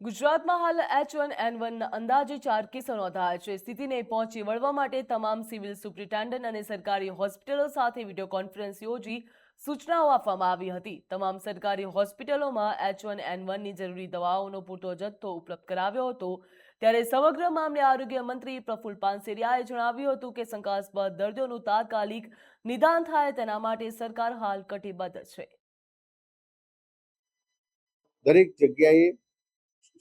ગુજરાતમાં હાલ H1N1 અંદાજે 4 કેસો નોંધાયા છે। સ્થિતિને પહોંચી વળવા માટે તમામ સિવિલ સુપ્રિન્ટેન્ડન્ટ અને સરકારી હોસ્પિટલો સાથે વિડીયો કોન્ફરન્સ યોજી સૂચનાઓ આપવામાં આવી હતી। તમામ સરકારી હોસ્પિટલોમાં H1N1ની જરૂરી દવાઓનો પૂરતો જથ્થો ઉપલબ્ધ કરાવ્યો હતો। ત્યારે સમગ્ર મામલે આરોગ્ય મંત્રી પ્રફુલ્લ પાનસેરિયાએ જણાવ્યું હતું કે શંકાસ્પદ દર્દીઓનું તાત્કાલિક નિદાન થાય તેના માટે સરકાર હાલ કટિબદ્ધ છે। દરેક જગ્યાએ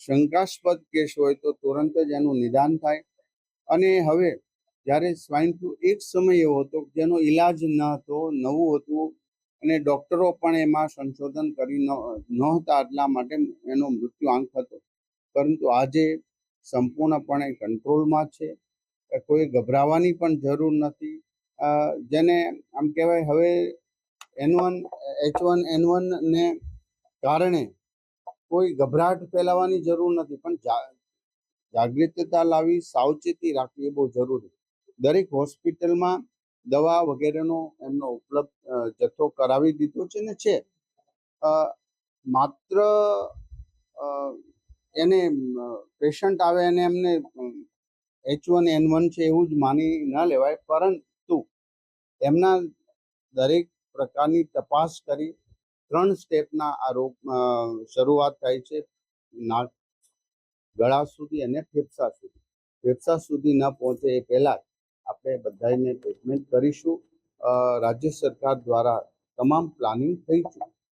શંકાસ્પદ કેસ હોય તો તુરંત જ એનું નિદાન થાય। અને હવે જ્યારે સ્વાઇન ફ્લૂ એક સમય એવો હતો જેનો ઈલાજ ન હતો, નવું હતું અને ડૉક્ટરો પણ એમાં સંશોધન કરી નહોતા, એટલા માટે એનો મૃત્યુઆંક હતો। પરંતુ આજે સંપૂર્ણપણે કંટ્રોલમાં છે, કોઈ ગભરાવાની પણ જરૂર નથી। જેને આમ કહેવાય હવે H1N1 ને કારણે કોઈ ગભરાટ ફેલાવાની જરૂર નથી, પણ જાગૃતતા લાવી, સાવચેતી રાખવી એ બહુ જરૂરી। દરેક હોસ્પિટલમાં દવા વગેરેનો એમનો ઉપલબ્ધ જથ્થો કરાવી દીધો છે ને છે। માત્ર એને પેશન્ટ આવે અને એમને H1N1 છે એવું જ માની ન લેવાય, પરંતુ એમના દરેક પ્રકારની તપાસ કરી 3 સ્ટેપના આ રોગ શરૂઆત થાય છે, નાક, ગળા સુધી અને ફેફસા સુધી। ફેફસા સુધી ન પહોંચે એ પહેલાં આપણે બધાને ટ્રીટમેન્ટ કરીશું। રાજ્ય સરકાર દ્વારા તમામ પ્લાનિંગ થઈ ચૂક્યું।